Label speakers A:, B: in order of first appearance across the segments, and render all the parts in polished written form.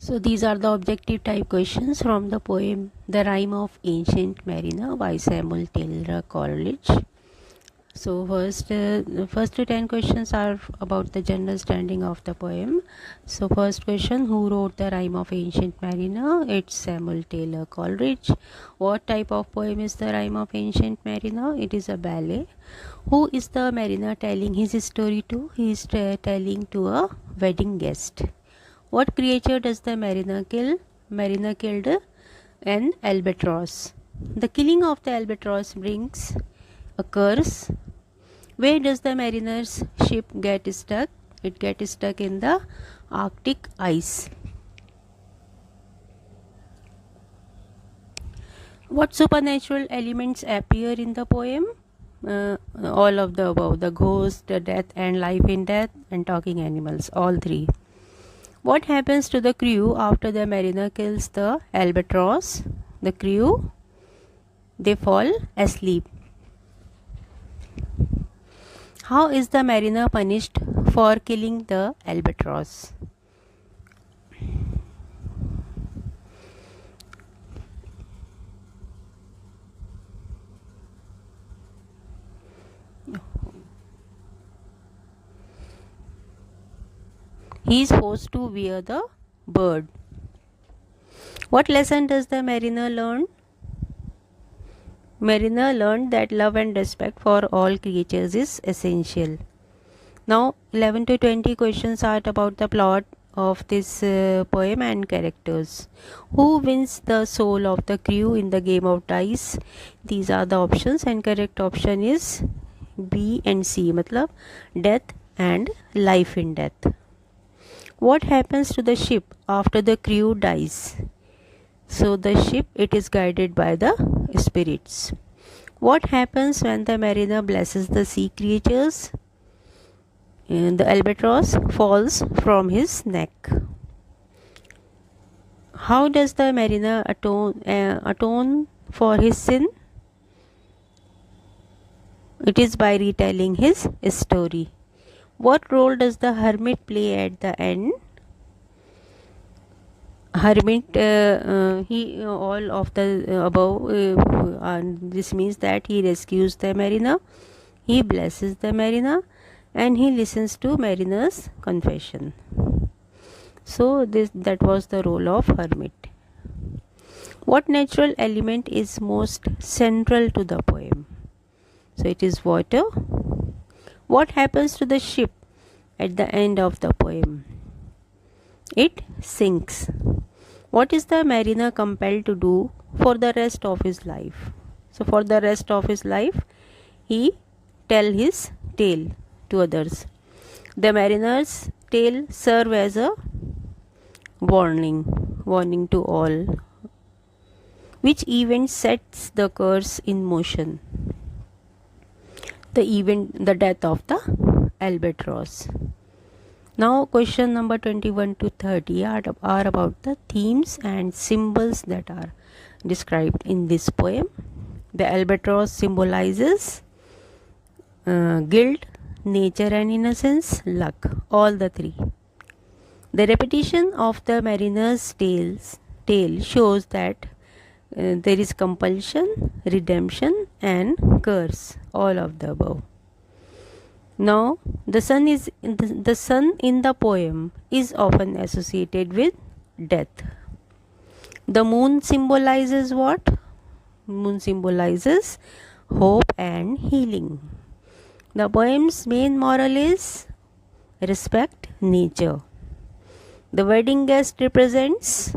A: So these are the objective type questions from the poem The Rime of Ancient Mariner by Samuel Taylor Coleridge. So first 10 questions are about the general standing of the poem. So first question, who wrote the Rime of Ancient Mariner? It's Samuel Taylor Coleridge. What type of poem is the Rime of Ancient Mariner? It is a ballet. Who is the mariner telling his story to? He is telling to a wedding guest. What creature does the mariner kill? Mariner killed an albatross. The killing of the albatross brings a curse. Where does the mariner's ship get stuck? It gets stuck in the Arctic ice. What supernatural elements appear in the poem? All of the above: the ghost, the death and life in death, and talking animals, all three. What happens to the crew after the mariner kills the albatross? The crew, they fall asleep. How is the mariner punished for killing the albatross? He is forced to wear the bird. What lesson does the mariner learn? Mariner learned that love and respect for all creatures is essential. Now 11 to 20 questions are about the plot of this poem and characters. Who wins the soul of the crew in the game of dice? These are the options, and correct option is B and C, matlab death and life in death. What happens to the ship after the crew dies? So the ship, it is guided by the spirits. What happens when the mariner blesses the sea creatures? And the albatross falls from his neck. How does the mariner atone for his sin? It is by retelling his story. What role does the hermit play at the end? Hermit, he all of the above, this means that he rescues the mariner, he blesses the mariner, and he listens to mariner's confession. So that was the role of hermit. What natural element is most central to the poem? So it is water. What happens to the ship at the end of the poem? It sinks. What is the mariner compelled to do for the rest of his life? So for the rest of his life, he tell his tale to others. The mariner's tale serve as a warning to all. Which event sets the curse in motion? The death of the albatross. Now question number 21 to 30 are about the themes and symbols that are described in this poem. The albatross symbolizes guilt, nature and innocence, luck, all the three. The repetition of the mariner's tale shows that there is compulsion, redemption and curse, all of the above. Now the sun in the poem is often associated with death. The moon symbolizes what? Moon symbolizes hope and healing. The poem's main moral is respect nature. The wedding guest represents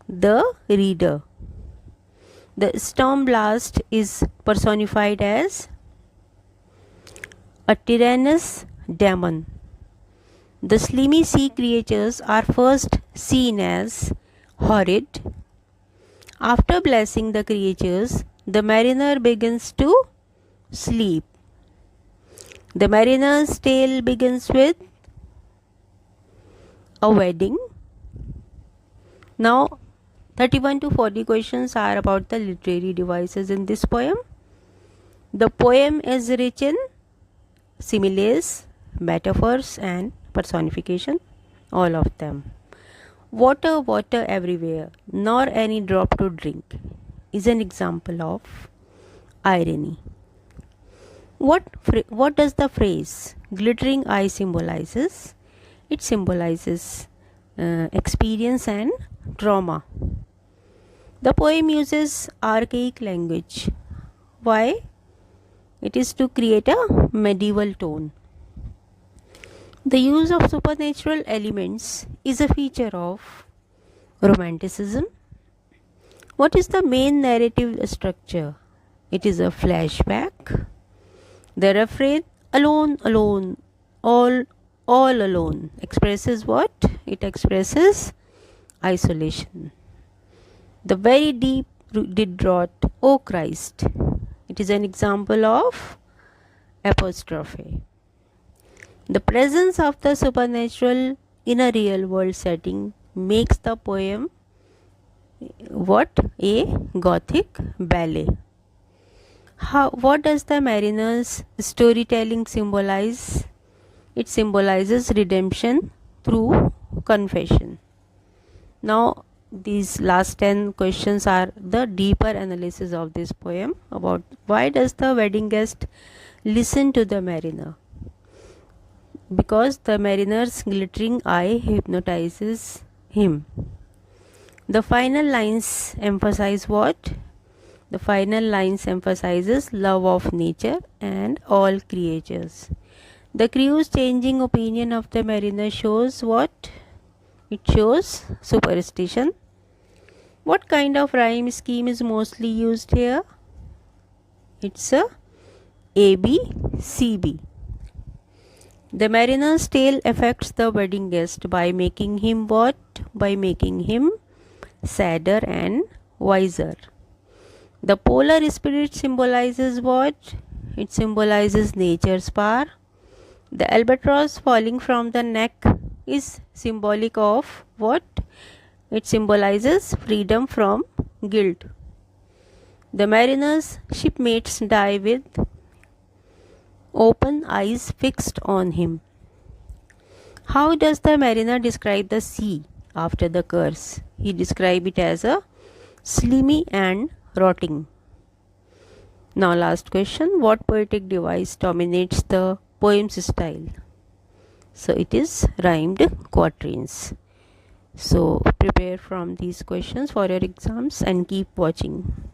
A: the reader. The storm blast is personified as a tyrannous demon. The slimy sea creatures are first seen as horrid. After blessing the creatures, the mariner begins to sleep. The mariner's tale begins with a wedding. Now 31 to 40 questions are about the literary devices in this poem. The poem is rich in similes, metaphors and personification, all of them. Water, water everywhere, nor any drop to drink, is an example of irony. What does the phrase glittering eye symbolizes? It symbolizes experience and trauma. The poem uses archaic language. Why? It is to create a medieval tone. The use of supernatural elements is a feature of Romanticism. What is the main narrative structure? It is a flashback. The refrain alone, alone, all alone expresses what? It expresses isolation. The very deep did draught, O Christ. It is an example of apostrophe. The presence of the supernatural in a real world setting makes the poem what? A Gothic ballet. What does the mariner's storytelling symbolize? It symbolizes redemption through confession. Now, these last 10 questions are the deeper analysis of this poem about why does the wedding guest listen to the mariner? Because the mariner's glittering eye hypnotizes him. The final lines emphasize what? The final lines emphasizes love of nature and all creatures. The crew's changing opinion of the mariner shows what? It shows superstition. What kind of rhyme scheme is mostly used here? It's a ABCB. The mariner's tale affects the wedding guest by making him what? By making him sadder and wiser. The polar spirit symbolizes what? It symbolizes nature's power. The albatross falling from the neck is symbolic of what? It symbolizes freedom from guilt. The mariner's shipmates die with open eyes fixed on him. How does the mariner describe the sea after the curse? He describes it as a slimy and rotting. Now last question, what poetic device dominates the poem's style? So it is rhymed quatrains. So prepare from these questions for your exams and keep watching.